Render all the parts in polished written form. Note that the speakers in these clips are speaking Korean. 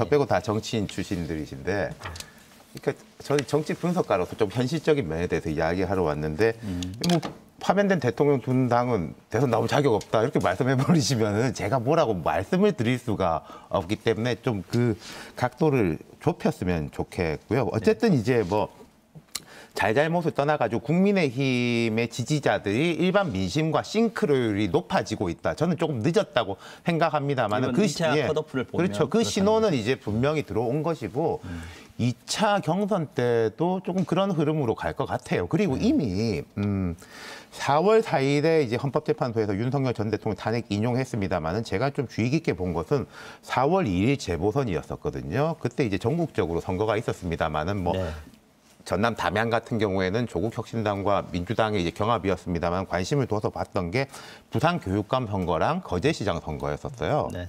저 빼고 다 정치인 출신들이신데, 그러니까 저는 정치 분석가로서 좀 현실적인 면에 대해서 이야기하러 왔는데, 뭐 파면된 대통령 둔 당은 대선 나올 자격 없다 이렇게 말씀해버리시면은 제가 뭐라고 말씀을 드릴 수가 없기 때문에 좀 그 각도를 좁혔으면 좋겠고요. 어쨌든 이제 뭐 잘잘못을 떠나가지고 국민의힘의 지지자들이 일반 민심과 싱크로율이 높아지고 있다. 저는 조금 늦었다고 생각합니다만 그 컷오프를 보면 그렇죠. 그 신호는 이제 분명히 들어온 것이고 2차 경선 때도 조금 그런 흐름으로 갈 것 같아요. 그리고 이미 4월 4일에 이제 헌법재판소에서 윤석열 전 대통령 탄핵 인용했습니다만은 제가 좀 주의 깊게 본 것은 4월 2일 재보선이었었거든요. 그때 이제 전국적으로 선거가 있었습니다만은 뭐 네. 전남 담양 같은 경우에는 조국혁신당과 민주당의 이제 경합이었습니다만 관심을 둬서 봤던 게 부산교육감 선거랑 거제시장 선거였었어요. 네.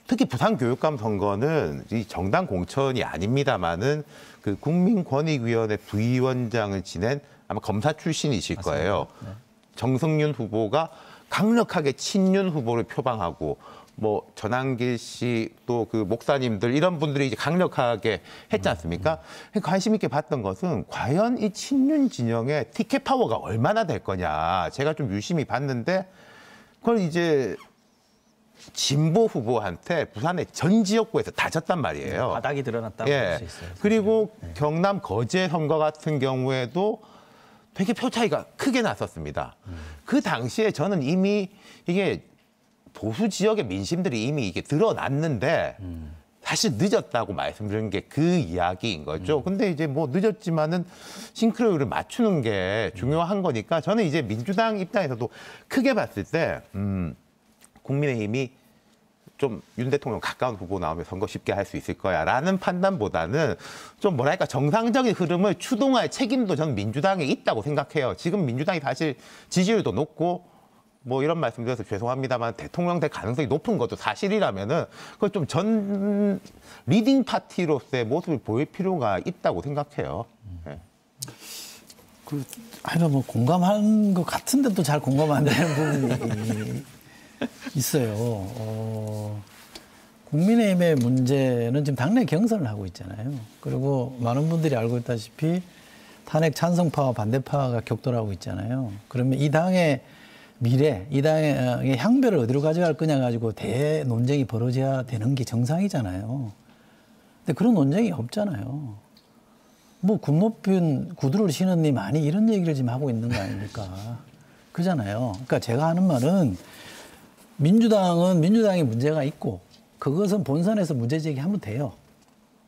특히 부산교육감 선거는 이 정당 공천이 아닙니다만은 그 국민권익위원회 부위원장을 지낸 아마 검사 출신이실 거예요. 네. 정승윤 후보가 강력하게 친윤 후보를 표방하고 뭐 전한길 씨 또 그 목사님들 이런 분들이 이제 강력하게 했지 않습니까? 관심 있게 봤던 것은 과연 이 친윤 진영의 티켓 파워가 얼마나 될 거냐. 제가 좀 유심히 봤는데 그걸 이제 진보 후보한테 부산의 전 지역구에서 다 졌단 말이에요. 바닥이 드러났다고 볼 수 있어요. 그리고 경남 거제 선거 같은 경우에도 되게 표 차이가 크게 났었습니다. 그 당시에 저는 이미 이게 보수 지역의 민심들이 이미 이게 드러났는데 사실 늦었다고 말씀드린 게 그 이야기인 거죠. 근데 이제 뭐 늦었지만은 싱크로율을 맞추는 게 중요한 거니까 저는 이제 민주당 입장에서도 크게 봤을 때 국민의힘이 좀 윤 대통령 가까운 후보 나오면 선거 쉽게 할 수 있을 거야라는 판단보다는 좀 뭐랄까 정상적인 흐름을 추동할 책임도 저는 민주당에 있다고 생각해요. 지금 민주당이 사실 지지율도 높고 뭐 이런 말씀드려서 죄송합니다만 대통령 될 가능성이 높은 것도 사실이라면은 그걸 좀 전 리딩 파티로서의 모습을 보일 필요가 있다고 생각해요. 네. 하여간 뭐 공감한 것 같은데 또 잘 공감 안 되는 부분이 있어요. 국민의힘의 문제는 지금 당내 경선을 하고 있잖아요. 그리고 많은 분들이 알고 있다시피 탄핵 찬성파와 반대파가 격돌하고 있잖아요. 그러면 이 당의 미래, 이 당의 향배를 어디로 가져갈 거냐 가지고 대논쟁이 벌어져야 되는 게 정상이잖아요. 근데 그런 논쟁이 없잖아요. 뭐 굽 높은 구두를 신었니 많이 이런 얘기를 지금 하고 있는 거 아닙니까? 그잖아요. 그러니까 제가 하는 말은 민주당은 민주당의 문제가 있고 그것은 본선에서 문제 제기하면 돼요.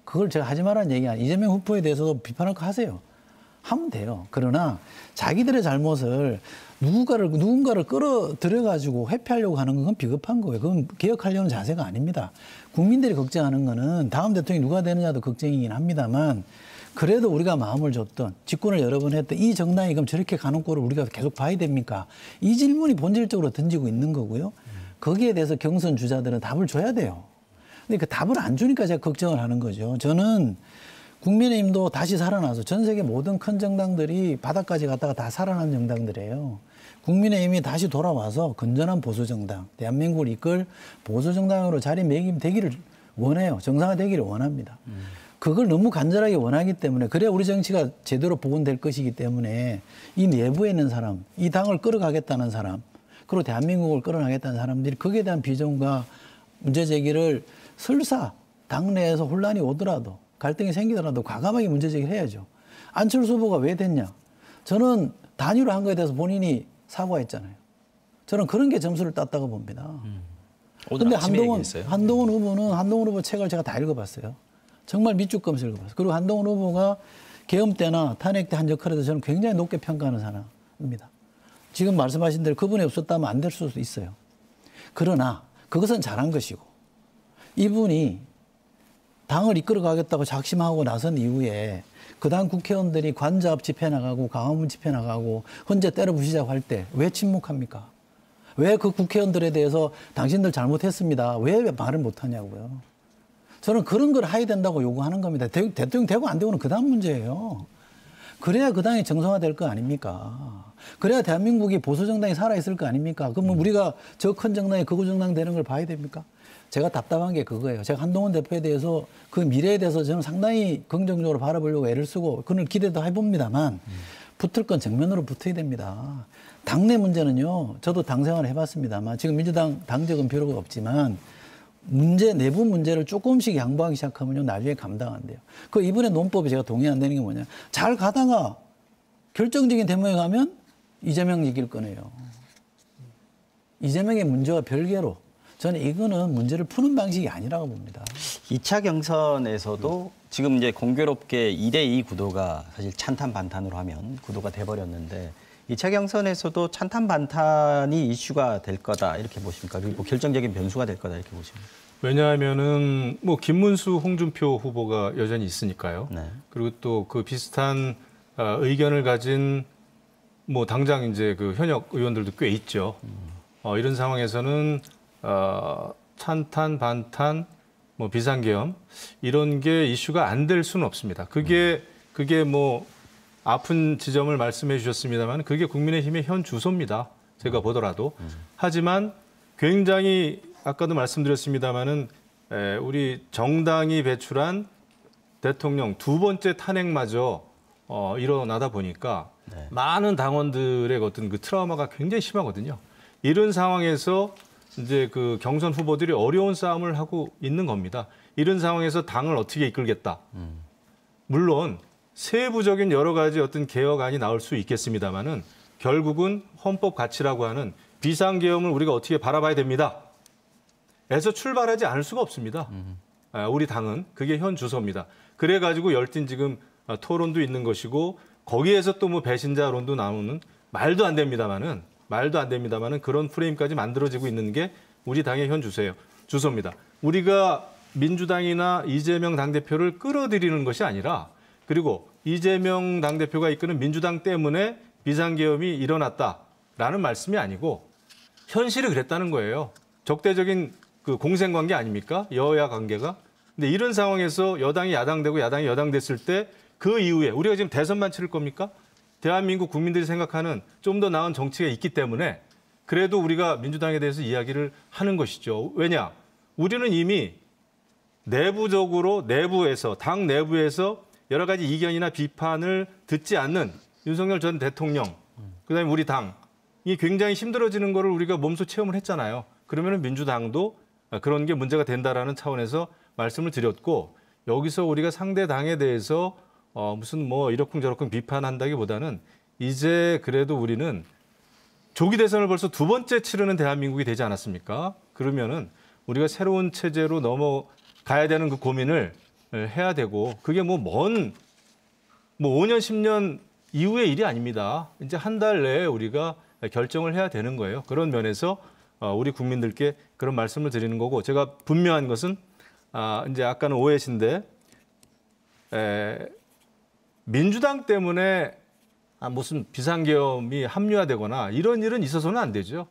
그걸 제가 하지 말라는 얘기 아니에요. 이재명 후보에 대해서도 비판할 거 하세요. 하면 돼요. 그러나 자기들의 잘못을 누군가를 끌어들여가지고 회피하려고 하는 건 비겁한 거예요. 그건 개혁하려는 자세가 아닙니다. 국민들이 걱정하는 거는 다음 대통령이 누가 되느냐도 걱정이긴 합니다만 그래도 우리가 마음을 줬던 집권을 여러 번 했던 이 정당이 그럼 저렇게 가는 꼴을 우리가 계속 봐야 됩니까? 이 질문이 본질적으로 던지고 있는 거고요. 거기에 대해서 경선 주자들은 답을 줘야 돼요. 근데 그 답을 안 주니까 제가 걱정을 하는 거죠. 저는 국민의힘도 다시 살아나서 전 세계 모든 큰 정당들이 바닥까지 갔다가 다 살아난 정당들이에요. 국민의힘이 다시 돌아와서 건전한 보수정당, 대한민국을 이끌 보수정당으로 자리매김되기를 원해요. 정상화되기를 원합니다. 그걸 너무 간절하게 원하기 때문에 그래야 우리 정치가 제대로 복원될 것이기 때문에 이 내부에 있는 사람, 이 당을 끌어가겠다는 사람, 그리고 대한민국을 끌어나가겠다는 사람들이 거기에 대한 비전과 문제 제기를 설사 당내에서 혼란이 오더라도 갈등이 생기더라도 과감하게 문제 제기를 해야죠. 안철수 후보가 왜 됐냐? 저는 단일화 한 거에 대해서 본인이 사과했잖아요. 저는 그런 게 점수를 땄다고 봅니다. 그런데 한동훈 후보 책을 제가 다 읽어봤어요. 정말 밑줄검수 읽어봤어요. 그리고 한동훈 후보가 계엄 때나 탄핵 때 한 역할에도 저는 굉장히 높게 평가하는 사람입니다. 지금 말씀하신 대로 그분이 없었다면 안 될 수도 있어요. 그러나 그것은 잘한 것이고 이분이 당을 이끌어가겠다고 작심하고 나선 이후에 그 당 국회의원들이 관자업 집회 나가고 광화문 집회 나가고 헌재 때려 부시자고 할 때 왜 침묵합니까? 왜 그 국회의원들에 대해서 당신들 잘못했습니다. 왜 말을 못하냐고요. 저는 그런 걸 해야 된다고 요구하는 겁니다. 대통령 되고 안 되고는 그 다음 문제예요. 그래야 그 당이 정상화될 거 아닙니까? 그래야 대한민국이 보수정당이 살아있을 거 아닙니까? 그러면 우리가 저 큰 정당이 극우 정당 되는 걸 봐야 됩니까? 제가 답답한 게 그거예요. 제가 한동훈 대표에 대해서 그 미래에 대해서 저는 상당히 긍정적으로 바라보려고 애를 쓰고 그런 기대도 해봅니다만 붙을 건 정면으로 붙어야 됩니다. 당내 문제는요. 저도 당 생활을 해봤습니다만 지금 민주당 당적은 별로 없지만 내부 문제를 조금씩 양보하기 시작하면요. 나중에 감당 안 돼요. 그 이번에 논법에 제가 동의 안 되는 게 뭐냐. 잘 가다가 결정적인 대목에 가면 이재명 얘기를 꺼내요. 이재명의 문제와 별개로 저는 이거는 문제를 푸는 방식이 아니라고 봅니다. 2차 경선에서도 지금 이제 공교롭게 2대2 구도가 사실 찬탄 반탄으로 하면 구도가 돼버렸는데 2차 경선에서도 찬탄 반탄이 이슈가 될 거다 이렇게 보십니까? 그리고 결정적인 변수가 될 거다 이렇게 보십니까? 왜냐하면은 뭐 김문수, 홍준표 후보가 여전히 있으니까요. 네. 그리고 또 그 비슷한 의견을 가진 뭐 당장 이제 그 현역 의원들도 꽤 있죠. 이런 상황에서는 찬탄, 반탄, 뭐 비상계엄 이런 게 이슈가 안 될 수는 없습니다. 그게 뭐 아픈 지점을 말씀해 주셨습니다만 그게 국민의힘의 현 주소입니다. 제가 보더라도. 하지만 굉장히 아까도 말씀드렸습니다마는 우리 정당이 배출한 대통령 두 번째 탄핵마저 일어나다 보니까 네. 많은 당원들의 어떤 그 트라우마가 굉장히 심하거든요. 이런 상황에서 이제 그 경선 후보들이 어려운 싸움을 하고 있는 겁니다. 이런 상황에서 당을 어떻게 이끌겠다. 물론 세부적인 여러 가지 어떤 개혁안이 나올 수 있겠습니다만은 결국은 헌법 가치라고 하는 비상계엄을 우리가 어떻게 바라봐야 됩니다. 에서 출발하지 않을 수가 없습니다. 우리 당은 그게 현 주소입니다. 그래가지고 열띤 지금 토론도 있는 것이고 거기에서 또 뭐 배신자론도 나오는 말도 안 됩니다만은 그런 프레임까지 만들어지고 있는 게 우리 당의 현 주소입니다. 우리가 민주당이나 이재명 당대표를 끌어들이는 것이 아니라 그리고 이재명 당대표가 이끄는 민주당 때문에 비상계엄이 일어났다라는 말씀이 아니고 현실이 그랬다는 거예요. 적대적인 그 공생관계 아닙니까? 여야 관계가. 근데 이런 상황에서 여당이 야당되고 야당이 여당됐을 때 그 이후에 우리가 지금 대선만 치를 겁니까? 대한민국 국민들이 생각하는 좀 더 나은 정치가 있기 때문에 그래도 우리가 민주당에 대해서 이야기를 하는 것이죠. 왜냐? 우리는 이미 당 내부에서 여러 가지 이견이나 비판을 듣지 않는 윤석열 전 대통령, 그다음에 우리 당이 굉장히 힘들어지는 거를 우리가 몸소 체험을 했잖아요. 그러면 민주당도 그런 게 문제가 된다라는 차원에서 말씀을 드렸고 여기서 우리가 상대 당에 대해서 무슨 뭐 이러쿵저러쿵 비판한다기보다는 이제 그래도 우리는 조기 대선을 벌써 두 번째 치르는 대한민국이 되지 않았습니까? 그러면은 우리가 새로운 체제로 넘어가야 되는 그 고민을 해야 되고 그게 뭐 5년, 10년 이후의 일이 아닙니다. 이제 한 달 내에 우리가 결정을 해야 되는 거예요. 그런 면에서 우리 국민들께 그런 말씀을 드리는 거고 제가 분명한 것은 이제 아까는 오해신데 민주당 때문에 무슨 비상계엄이 합리화되거나 이런 일은 있어서는 안 되죠.